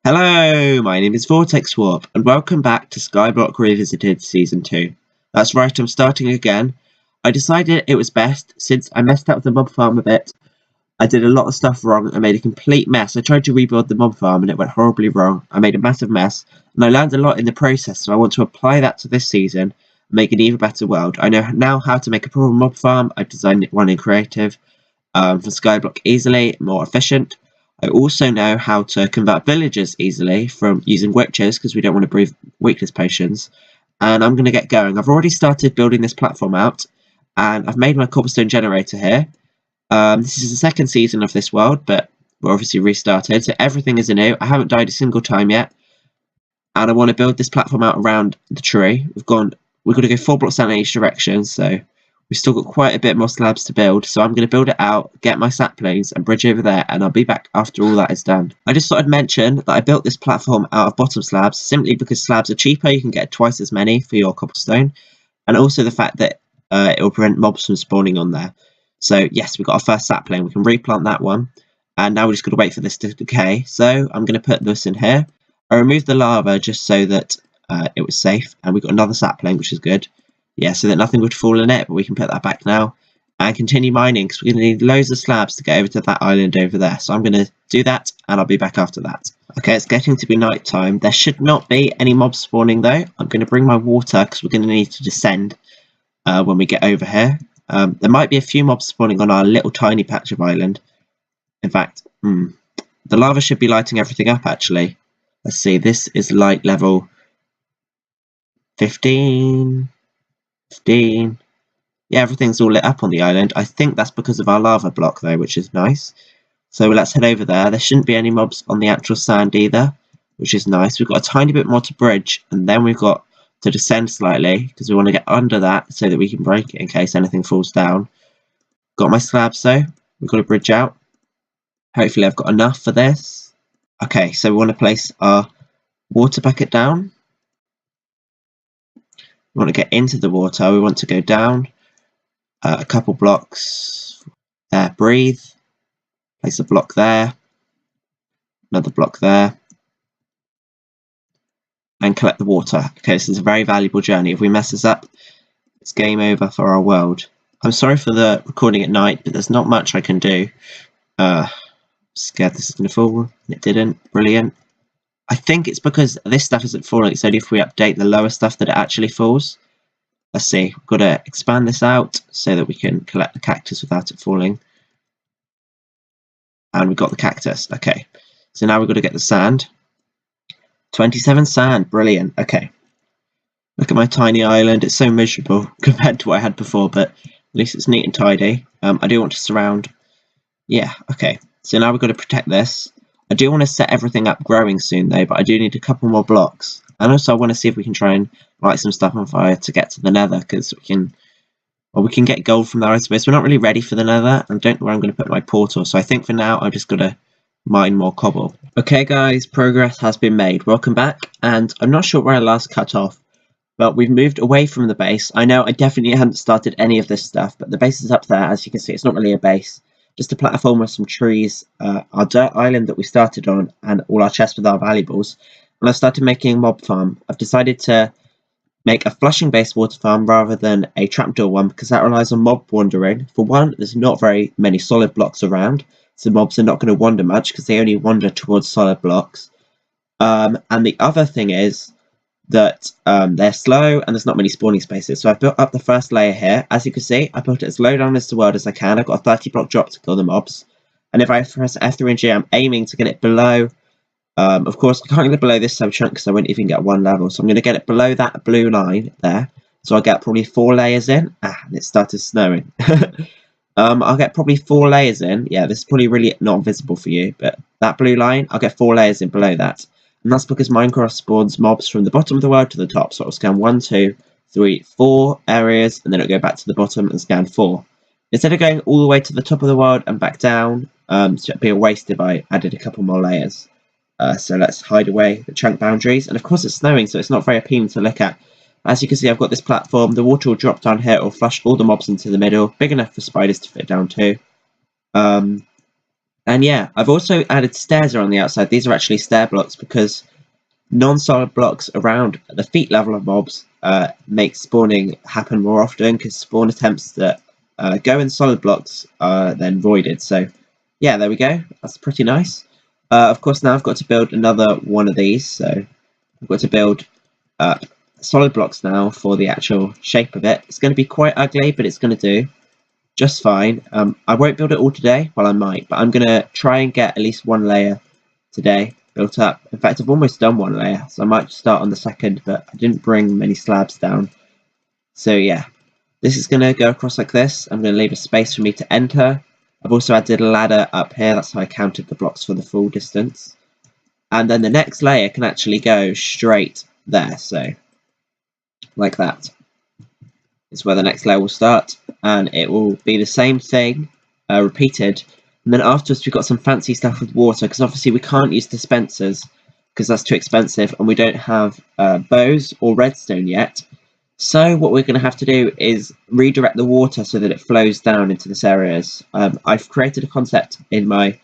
Hello, my name is Vortex Warp, and welcome back to Skyblock Revisited Season 2. That's right, I'm starting again. I decided it was best, since I messed up the mob farm a bit. I did a lot of stuff wrong, I made a complete mess. I tried to rebuild the mob farm and it went horribly wrong. I made a massive mess, and I learned a lot in the process, so I want to apply that to this season and make an even better world. I know now how to make a proper mob farm. I've designed one in Creative for Skyblock easily, more efficient. I also know how to convert villagers easily from using witches because we don't want to breathe weakness potions. And I'm going to get going. I've already started building this platform out, and I've made my cobblestone generator here. This is the second season of this world, but we're obviously restarted, so everything is anew. I haven't died a single time yet, and I want to build this platform out around the tree. We've got to go 4 blocks down in each direction, so we've still got quite a bit more slabs to build, so I'm going to build it out, get my saplings, and bridge over there, and I'll be back after all that is done. I just thought I'd mention that I built this platform out of bottom slabs, simply because slabs are cheaper, you can get twice as many for your cobblestone, and also the fact that it will prevent mobs from spawning on there. So yes, we've got our first sapling, we can replant that one, and now we're just going to wait for this to decay, so I'm going to put this in here. I removed the lava just so that it was safe, and we've got another sapling, which is good. Yeah, so that nothing would fall in it, but we can put that back now and continue mining because we're going to need loads of slabs to get over to that island over there. So I'm going to do that and I'll be back after that. Okay, it's getting to be night time. There should not be any mobs spawning though. I'm going to bring my water because we're going to need to descend when we get over here. There might be a few mobs spawning on our little tiny patch of island. In fact, the lava should be lighting everything up actually. Let's see, this is light level 15. 15. Yeah, everything's all lit up on the island. I think that's because of our lava block though, which is nice. So let's head over there. There shouldn't be any mobs on the actual sand either, which is nice. We've got a tiny bit more to bridge, and then we've got to descend slightly because we want to get under that so that we can break it in case anything falls down. Got my slabs though. We've got to bridge out. Hopefully I've got enough for this. Okay, so we want to place our water bucket down. We want to get into the water, we want to go down a couple blocks, there, breathe, place a block there, another block there, and collect the water. Okay, this is a very valuable journey. If we mess this up, it's game over for our world. I'm sorry for the recording at night, but there's not much I can do. Scared this is going to fall, it didn't, brilliant. I think it's because this stuff isn't falling, it's only if we update the lower stuff that it actually falls. Let's see, we've got to expand this out so that we can collect the cactus without it falling. And we've got the cactus, okay. So now we've got to get the sand. 27 sand, brilliant, okay. Look at my tiny island, it's so miserable compared to what I had before, but at least it's neat and tidy. I do want to surround, yeah, okay. So now we've got to protect this. I do want to set everything up growing soon though, but I do need a couple more blocks. And also I want to see if we can try and light some stuff on fire to get to the nether, because we can get gold from there I suppose. We're not really ready for the nether, and I don't know where I'm going to put my portal, so I think for now I've just got to mine more cobble. Okay guys, progress has been made. Welcome back, and I'm not sure where I last cut off, but we've moved away from the base. I know I definitely hadn't started any of this stuff, but the base is up there. As you can see, it's not really a base. Just a platform with some trees, our dirt island that we started on, and all our chests with our valuables. And I started making a mob farm. I've decided to make a flushing based water farm rather than a trapdoor one because that relies on mob wandering. For one, there's not very many solid blocks around, so mobs are not going to wander much because they only wander towards solid blocks. And the other thing is that they're slow and there's not many spawning spaces. So I've built up the first layer here. As you can see, I put it as low down as the world as I can. I've got a 30 block drop to kill the mobs. And if I press F3 and G, I'm aiming to get it below. Of course, I can't get it below this sub chunk because I won't even get one level. So I'm going to get it below that blue line there. So I'll get probably 4 layers in. And it started snowing. I'll get probably 4 layers in. Yeah, this is probably really not visible for you. But that blue line, I'll get 4 layers in below that. And that's because Minecraft spawns mobs from the bottom of the world to the top. So it'll scan 1, 2, 3, 4 areas, and then it'll go back to the bottom and scan 4. Instead of going all the way to the top of the world and back down, so it'd be a waste if I added a couple more layers. So let's hide away the chunk boundaries. And of course it's snowing, so it's not very appealing to look at. As you can see, I've got this platform. The water will drop down here. It will flush all the mobs into the middle. Big enough for spiders to fit down too. And And yeah, I've also added stairs around the outside. These are actually stair blocks because non-solid blocks around the feet level of mobs make spawning happen more often, because spawn attempts that go in solid blocks are then voided. So yeah, there we go. That's pretty nice. Of course, now I've got to build another one of these. So I've got to build solid blocks now for the actual shape of it. It's going to be quite ugly, but it's going to do just fine. I won't build it all today, well I might, but I'm going to try and get at least one layer today built up. In fact, I've almost done one layer, so I might start on the second, but I didn't bring many slabs down. So yeah, this is going to go across like this. I'm going to leave a space for me to enter. I've also added a ladder up here, that's how I counted the blocks for the full distance. And then the next layer can actually go straight there, so like that is where the next layer will start, and it will be the same thing repeated. And then afterwards we've got some fancy stuff with water, because obviously we can't use dispensers because that's too expensive, and we don't have bows or redstone yet. So what we're going to have to do is redirect the water so that it flows down into this areas. I've created a concept in my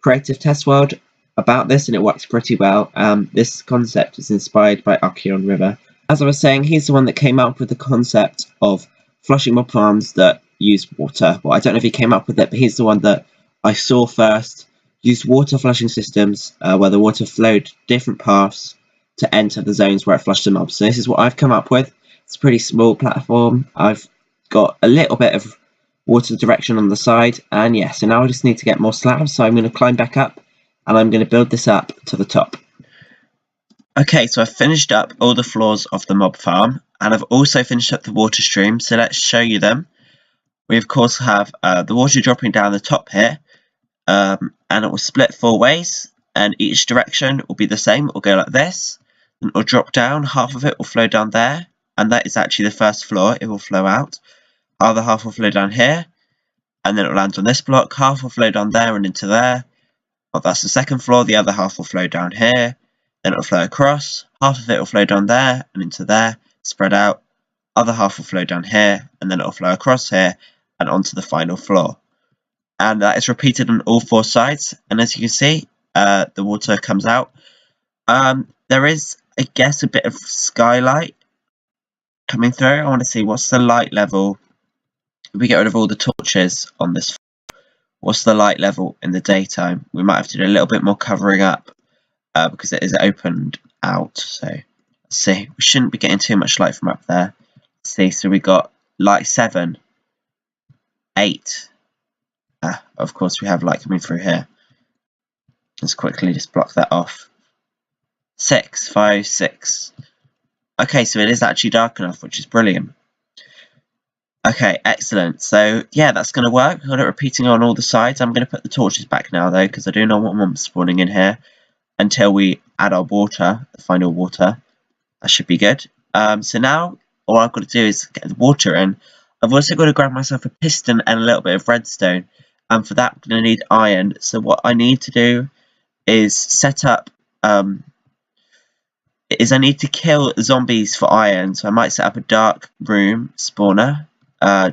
creative test world about this, and it works pretty well. This concept is inspired by Archeon River. As I was saying, he's the one that came up with the concept of flushing mob farms that use water. Well, I don't know if he came up with it, but he's the one that I saw first use water flushing systems where the water flowed different paths to enter the zones where it flushed the mobs. So this is what I've come up with. It's a pretty small platform. I've got a little bit of water direction on the side, and yeah, so now I just need to get more slabs. So I'm going to climb back up, and I'm going to build this up to the top. Okay, so I've finished up all the floors of the mob farm, and I've also finished up the water stream, so let's show you them. We of course have the water dropping down the top here, and it will split 4 ways, and each direction will be the same. It will go like this, and it will drop down, half of it will flow down there, and that is actually the first floor, it will flow out. Other half will flow down here, and then it will land on this block, half will flow down there and into there. Well, that's the second floor, the other half will flow down here. Then it will flow across, half of it will flow down there and into there, spread out, other half will flow down here, and then it will flow across here and onto the final floor. And that is repeated on all 4 sides, and as you can see, the water comes out. There is, I guess, a bit of skylight coming through. I want to see what's the light level. If we get rid of all the torches on this floor, what's the light level in the daytime? We might have to do a little bit more covering up. Because it is opened out, so let's see. We shouldn't be getting too much light from up there. Let's see, so we got light 7, 8. Of course, we have light coming through here. Let's quickly just block that off. 6, 5, 6. Okay, so it is actually dark enough, which is brilliant. Okay, excellent. So yeah, that's going to work. I've got it repeating on all the sides. I'm going to put the torches back now, though, because I do not want mobs spawning in here until we add our water, the final water. That should be good. So now all I've got to do is get the water in. I've also got to grab myself a piston and a little bit of redstone, and for that I'm going to need iron. So what I need to do is set up I need to kill zombies for iron. So I might set up a dark room spawner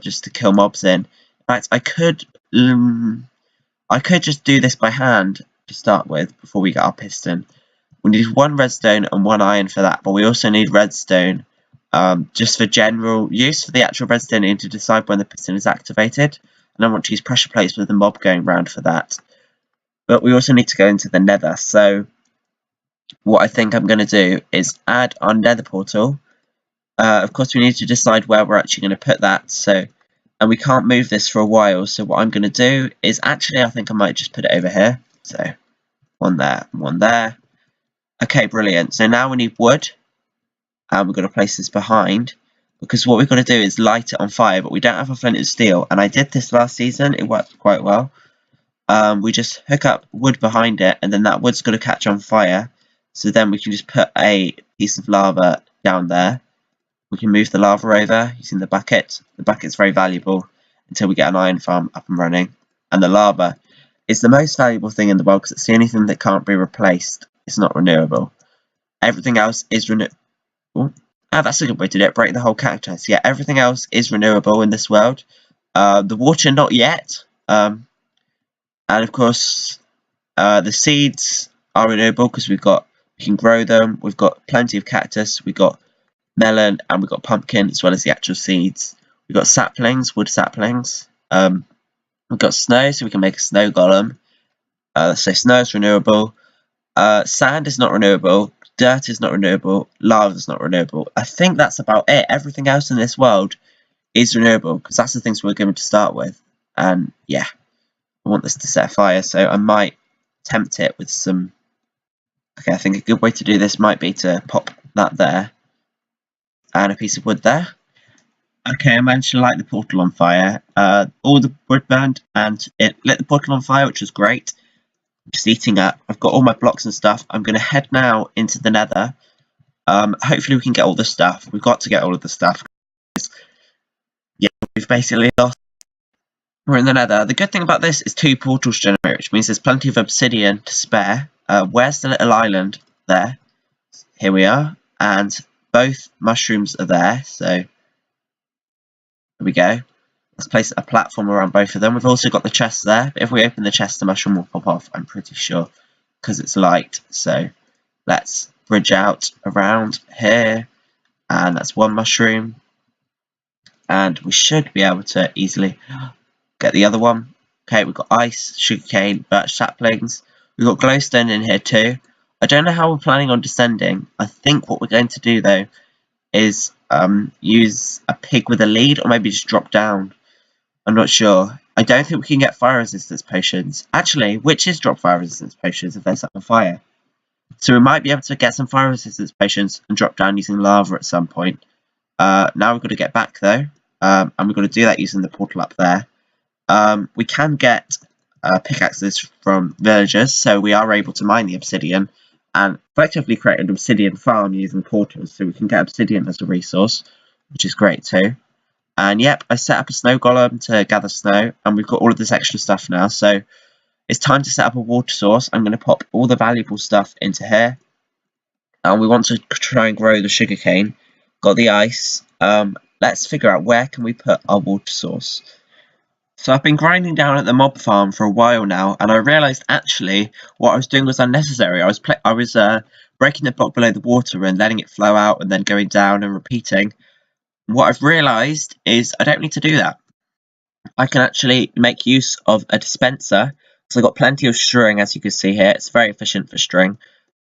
just to kill mobs in. In fact, I could just do this by hand to start with before we get our piston. We need 1 redstone and 1 iron for that, but we also need redstone just for general use. For the actual redstone, I need to decide when the piston is activated, and I want to use pressure plates with the mob going round for that. But we also need to go into the nether, so what I think I'm going to do is add our nether portal. Of course, we need to decide where we're actually going to put that, and we can't move this for a while, so what I'm going to do is actually, I think I might just put it over here. So 1 there, 1 there. Okay, brilliant. So now we need wood, and we've got to place this behind, because what we've got to do is light it on fire, but we don't have a flint and steel, and I did this last season. It worked quite well. We just hook up wood behind it, and then that wood's got to catch on fire, so then we can just put a piece of lava down there. We can move the lava over using the bucket. The bucket's very valuable until we get an iron farm up and running, and the lava is the most valuable thing in the world because it's the only thing that can't be replaced. It's not renewable. Everything else is renewable. That's a good way to do it. Break the whole cactus. Yeah, everything else is renewable in this world. The water, not yet. And of course, the seeds are renewable because we can grow them. We've got plenty of cactus. We've got melon, and we've got pumpkin as well as the actual seeds. We've got saplings, wood saplings. We've got snow, so we can make a snow golem. So snow is renewable. Sand is not renewable. Dirt is not renewable. Lava is not renewable. I think that's about it. Everything else in this world is renewable because that's the things we're given to start with. And yeah, I want this to set fire, so I might tempt it with some. Okay, I think a good way to do this might be to pop that there and a piece of wood there. Okay, I managed to light the portal on fire. All the wood burned and it lit the portal on fire, which was great. Just eating up. I've got all my blocks and stuff. I'm going to head now into the nether. Hopefully we can get all the stuff. We've got to get all of the stuff. Yeah, we've basically lost. We're in the nether. The good thing about this is 2 portals generate, which means there's plenty of obsidian to spare. Where's the little island? There. Here we are. And both mushrooms are there, so there we go. Let's place a platform around both of them. We've also got the chest there, but if we open the chest, the mushroom will pop off, I'm pretty sure, because it's light. So let's bridge out around here, and that's 1 mushroom. And we should be able to easily get the other one. Okay, we've got ice, sugarcane, birch saplings. We've got glowstone in here too. I don't know how we're planning on descending. I think what we're going to do though is use a pig with a lead, or maybe just drop down. I'm not sure. I don't think we can get fire resistance potions. Actually, witches drop fire resistance potions if they're set on fire. So we might be able to get some fire resistance potions and drop down using lava at some point. Now we've got to get back though, and we've got to do that using the portal up there. We can get pickaxes from villagers, so we are able to mine the obsidian and effectively create an obsidian farm using portals, so we can get obsidian as a resource, which is great too. And yep, I set up a snow golem to gather snow, and we've got all of this extra stuff now, so it's time to set up a water source. I'm going to pop all the valuable stuff into here, and we want to try and grow the sugarcane. Got the ice. Let's figure out where can we put our water source. So I've been grinding down at the mob farm for a while now, and I realised actually what I was doing was unnecessary. I was breaking the block below the water and letting it flow out and then going down and repeating. What I've realised is I don't need to do that. I can actually make use of a dispenser. So I've got plenty of string, as you can see here. It's very efficient for string.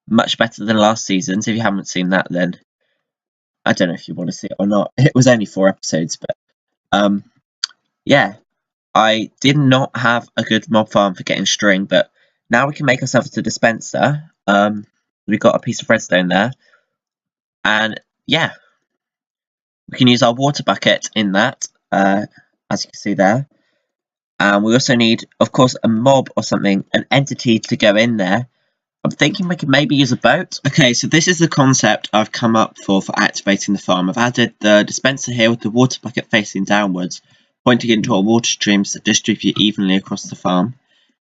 Much better than last season's. If you haven't seen that, then I don't know if you want to see it or not. It was only 4 episodes, but yeah. I did not have a good mob farm for getting string, but now we can make ourselves a dispenser. We've got a piece of redstone there. And yeah, we can use our water bucket in that, as you can see there. And we also need, of course, a mob or something, an entity to go in there. I'm thinking we could maybe use a boat. Okay, so this is the concept I've come up for activating the farm. I've added the dispenser here with the water bucket facing downwards, pointing into our water streams that distribute evenly across the farm.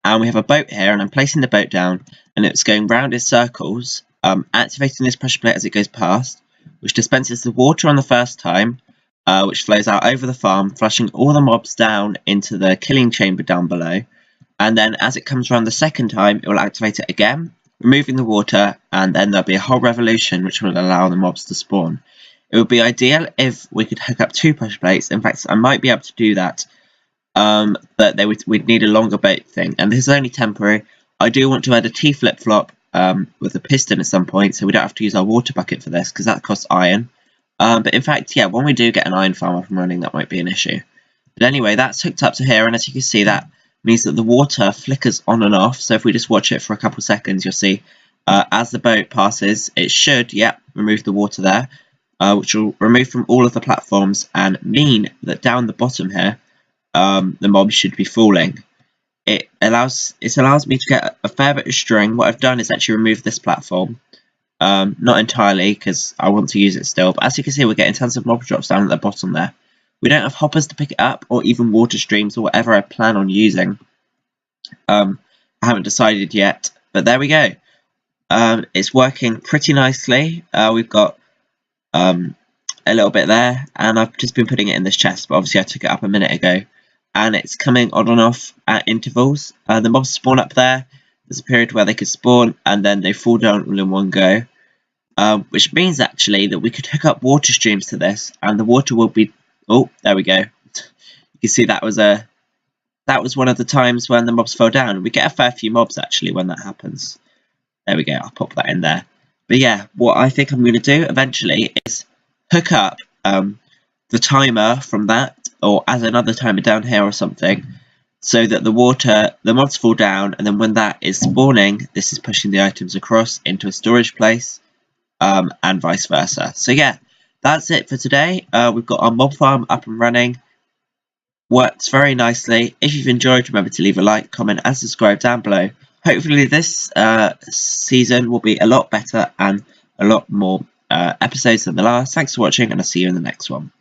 And we have a boat here, and I'm placing the boat down, and it's going round in circles, activating this pressure plate as it goes past, which dispenses the water on the first time, which flows out over the farm, flushing all the mobs down into the killing chamber down below. And then as it comes around the second time, it will activate it again, removing the water, and then there'll be a whole revolution which will allow the mobs to spawn. It would be ideal if we could hook up 2 pressure plates. In fact, I might be able to do that, but we'd need a longer boat thing, and this is only temporary. I do want to add a T-flip-flop with a piston at some point, so we don't have to use our water bucket for this, because that costs iron. But in fact, yeah, when we do get an iron farm up and running, that might be an issue. But anyway, that's hooked up to here, and as you can see, that means that the water flickers on and off. So if we just watch it for a couple seconds, you'll see as the boat passes, it should, remove the water there. Which will remove from all of the platforms and mean that down the bottom here, the mobs should be falling. It allows me to get a fair bit of string. What I've done is actually remove this platform, not entirely because I want to use it still. But as you can see, we're getting tons of mob drops down at the bottom there. We don't have hoppers to pick it up, or even water streams, or whatever I plan on using. I haven't decided yet, but there we go. It's working pretty nicely. We've got a little bit there, and I've just been putting it in this chest, but obviously I took it up a minute ago. and it's coming on and off at intervals. The mobs spawn up there. There's a period where they could spawn and then they fall down all in one go, which means actually that we could hook up water streams to this, and the water will be. Oh, there we go. You can see that was one of the times when the mobs fell down. We get a fair few mobs actually when that happens. There we go. I'll pop that in there. But yeah, what I think I'm going to do eventually is hook up the timer from that, or as another timer down here or something, so that the mobs fall down, and then when that is spawning, this is pushing the items across into a storage place, and vice versa. So yeah, that's it for today. We've got our mob farm up and running. Works very nicely. If you've enjoyed, remember to leave a like, comment and subscribe down below. Hopefully this season will be a lot better and a lot more episodes than the last. Thanks for watching, and I'll see you in the next one.